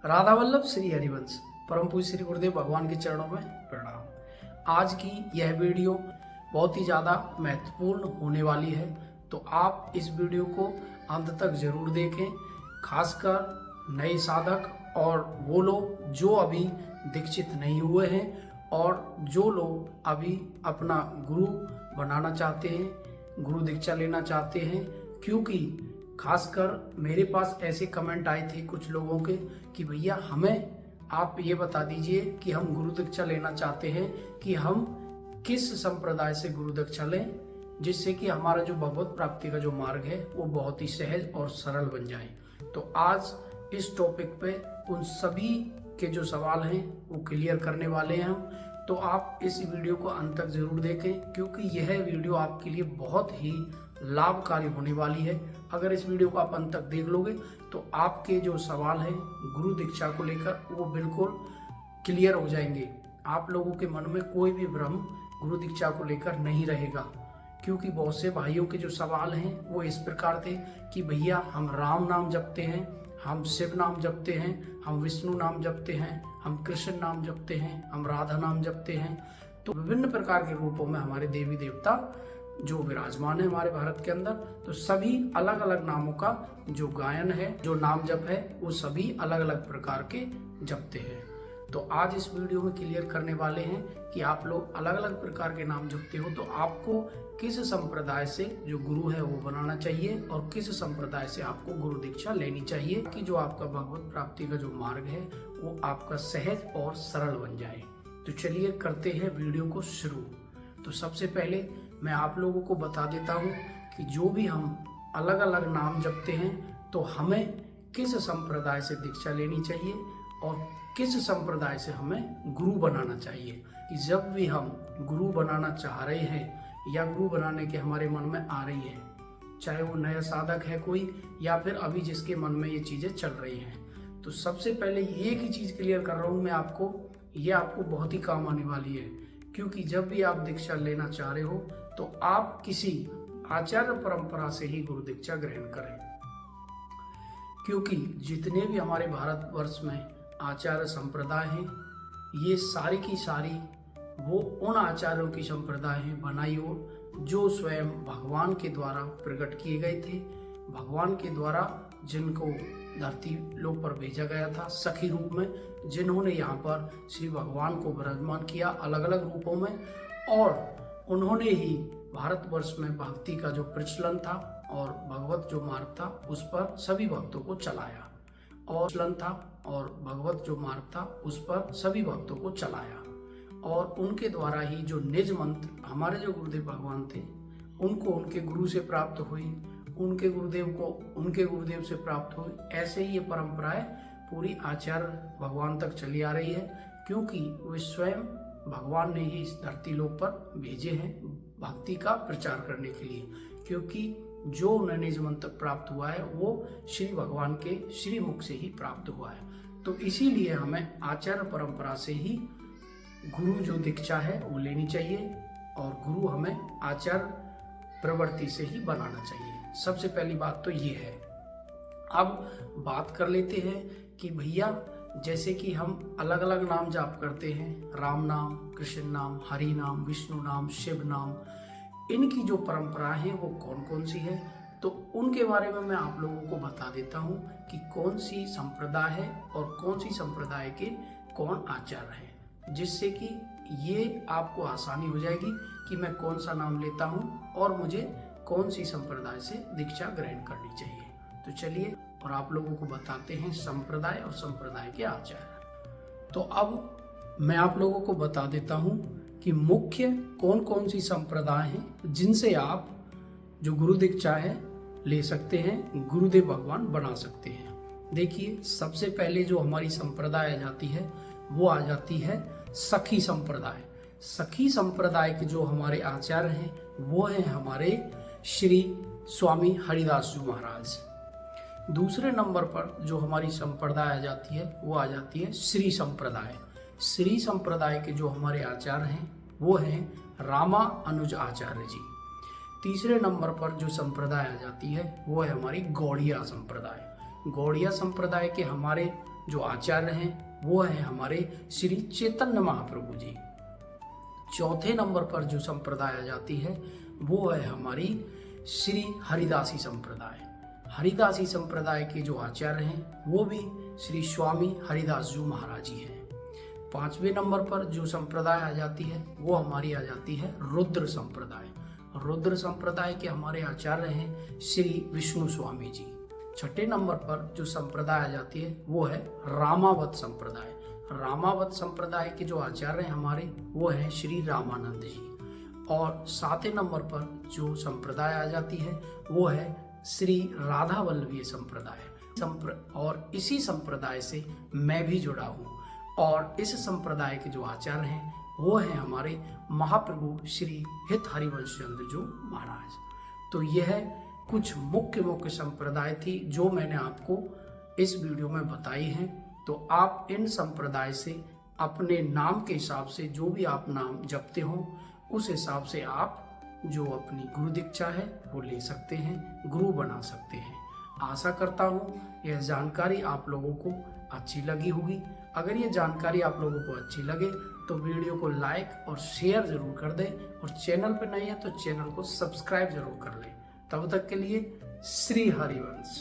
राधा वल्लभ श्री हरिवंश परम पूज्य श्री गुरुदेव भगवान के चरणों में प्रणाम। आज की यह वीडियो बहुत ही ज़्यादा महत्वपूर्ण होने वाली है, तो आप इस वीडियो को अंत तक जरूर देखें। खासकर नए साधक और वो लोग जो अभी दीक्षित नहीं हुए हैं और जो लोग अभी अपना गुरु बनाना चाहते हैं, गुरु दीक्षा लेना चाहते हैं। क्योंकि खासकर मेरे पास ऐसे कमेंट आए थे कुछ लोगों के कि भैया हमें आप ये बता दीजिए कि हम गुरु दीक्षा लेना चाहते हैं कि हम किस संप्रदाय से गुरु दीक्षा लें, जिससे कि हमारा जो भगवत प्राप्ति का जो मार्ग है वो बहुत ही सहज और सरल बन जाए। तो आज इस टॉपिक पे उन सभी के जो सवाल हैं वो क्लियर करने वाले हैं हम। तो आप इस वीडियो को अंत तक जरूर देखें, क्योंकि यह वीडियो आपके लिए बहुत ही लाभकारी होने वाली है। अगर इस वीडियो को आप अंत तक देख लोगे तो आपके जो सवाल हैं गुरु दीक्षा को लेकर वो बिल्कुल क्लियर हो जाएंगे। आप लोगों के मन में कोई भी भ्रम गुरु दीक्षा को लेकर नहीं रहेगा। क्योंकि बहुत से भाइयों के जो सवाल हैं वो इस प्रकार थे कि भैया हम राम नाम जपते हैं, हम शिव नाम जपते हैं, हम विष्णु नाम जपते हैं, हम कृष्ण नाम जपते हैं, हम राधा नाम जपते हैं। तो विभिन्न प्रकार के रूपों में हमारे देवी देवता जो विराजमान है हमारे भारत के अंदर, तो सभी अलग अलग नामों का जो गायन है, जो नाम जप है, वो सभी अलग अलग प्रकार के जपते हैं। तो आज इस वीडियो में क्लियर करने वाले हैं कि आप लोग अलग अलग प्रकार के नाम जपते हो तो आपको किस संप्रदाय से जो गुरु है वो बनाना चाहिए और किस संप्रदाय से आपको गुरु दीक्षा लेनी चाहिए कि जो आपका भगवत प्राप्ति का जो मार्ग है वो आपका सहज और सरल बन जाए। तो चलिए करते हैं वीडियो को शुरू। तो सबसे पहले मैं आप लोगों को बता देता हूँ कि जो भी हम अलग अलग नाम जपते हैं तो हमें किस संप्रदाय से दीक्षा लेनी चाहिए और किस संप्रदाय से हमें गुरु बनाना चाहिए। कि जब भी हम गुरु बनाना चाह रहे हैं या गुरु बनाने के हमारे मन में आ रही है, चाहे वो नया साधक है कोई या फिर अभी जिसके मन में ये चीज़ें चल रही हैं, तो सबसे पहले एक ही चीज़ क्लियर कर रहा हूँ मैं आपको, ये आपको बहुत ही काम आने वाली है। क्योंकि जब भी आप दीक्षा लेना चाह रहे हो तो आप किसी आचार्य परंपरा से ही गुरु दीक्षा ग्रहण करें। क्योंकि जितने भी हमारे भारतवर्ष में आचार्य संप्रदाय हैं, ये सारी की सारी वो उन आचार्यों की संप्रदाय हैं बनाई हो जो स्वयं भगवान के द्वारा प्रकट किए गए थे, भगवान के द्वारा जिनको धरती लोक पर भेजा गया था सखी रूप में, जिन्होंने यहाँ पर श्री भगवान को विराजमान किया अलग अलग रूपों में, और उन्होंने ही भारतवर्ष में भक्ति का जो प्रचलन था और भगवत जो मार्ग था उस पर सभी भक्तों को चलाया, और प्रचलन था और भगवत जो मार्ग था उस पर सभी भक्तों को चलाया। और उनके द्वारा ही जो निज मंत्र हमारे जो गुरुदेव भगवान थे उनको उनके गुरु से प्राप्त हुई, उनके गुरुदेव को उनके गुरुदेव से प्राप्त हुई। ऐसे ही ये परंपराएं पूरी आचार्य भगवान तक चली आ रही है, क्योंकि वे स्वयं भगवान ने ही इस धरती लोक पर भेजे हैं भक्ति का प्रचार करने के लिए। क्योंकि जो उन्हें निज मंत्र प्राप्त हुआ है वो श्री भगवान के श्री मुख से ही प्राप्त हुआ है। तो इसीलिए हमें आचार्य परंपरा से ही गुरु जो दीक्षा है वो लेनी चाहिए और गुरु हमें आचार्य प्रवृत्ति से ही बनाना चाहिए। सबसे पहली बात तो ये है। अब बात कर लेते हैं कि भैया जैसे कि हम अलग अलग नाम जाप करते हैं, राम नाम, कृष्ण नाम, हरि नाम, विष्णु नाम, शिव नाम, इनकी जो परंपराएं हैं वो कौन कौन सी है, तो उनके बारे में मैं आप लोगों को बता देता हूँ कि कौन सी संप्रदाय है और कौन सी संप्रदाय के कौन आचार्य हैं, जिससे कि ये आपको आसानी हो जाएगी कि मैं कौन सा नाम लेता हूँ और मुझे कौन सी संप्रदाय से दीक्षा ग्रहण करनी चाहिए। तो चलिए और आप लोगों को बताते हैं संप्रदाय और संप्रदाय के आचार्य। तो अब मैं आप लोगों को बता देता हूँ कि मुख्य कौन कौन सी संप्रदाय हैं जिनसे आप जो गुरु दीक्षा है ले सकते हैं, गुरुदेव भगवान बना सकते हैं। देखिए सबसे पहले जो हमारी संप्रदाय आ जाती है वो आ जाती है सखी संप्रदाय। सखी संप्रदाय के जो हमारे आचार्य हैं वो हैं हमारे श्री स्वामी हरिदास जी महाराज। दूसरे नंबर पर जो हमारी संप्रदाय आ जाती है वो आ जाती है श्री संप्रदाय। श्री संप्रदाय के जो हमारे आचार्य हैं वो हैं रामा अनुज आचार्य जी। तीसरे नंबर पर जो संप्रदाय आ जाती है वो है हमारी गौड़िया संप्रदाय। गौड़िया संप्रदाय के हमारे जो आचार्य हैं वो है हमारे श्री चैतन्य महाप्रभु जी। चौथे नंबर पर जो संप्रदाय आ जाती है वो है हमारी श्री हरिदासी संप्रदाय। हरिदासी संप्रदाय के जो आचार्य हैं वो भी श्री स्वामी हरिदास जी महाराज जी हैं। पांचवें नंबर पर जो संप्रदाय आ जाती है वो हमारी आ जाती है रुद्र संप्रदाय। रुद्र संप्रदाय के हमारे आचार्य हैं श्री विष्णु स्वामी जी। छठे नंबर पर जो संप्रदाय आ जाती है वो है रामावत संप्रदाय। रामावत संप्रदाय के जो आचार्य हैं हमारे वो हैं श्री रामानंद जी। और सातवें नंबर पर जो संप्रदाय आ जाती है वो है श्री राधा वल्लभीय संप्रदाय। और इसी संप्रदाय से मैं भी जुड़ा हूँ और इस संप्रदाय के जो आचार्य हैं वो हैं हमारे महाप्रभु श्री हित हरिवंश चंद्र जी महाराज। तो यह कुछ मुख्य संप्रदाय थी जो मैंने आपको इस वीडियो में बताई हैं। तो आप इन संप्रदाय से अपने नाम के हिसाब से जो भी आप नाम जपते हो उस हिसाब से आप जो अपनी गुरु दीक्षा है वो ले सकते हैं, गुरु बना सकते हैं। आशा करता हूँ यह जानकारी आप लोगों को अच्छी लगी होगी। अगर ये जानकारी आप लोगों को अच्छी लगे तो वीडियो को लाइक और शेयर जरूर कर दें और चैनल पर नए हैं तो चैनल को सब्सक्राइब जरूर कर लें। तब तक के लिए श्री हरिवंश।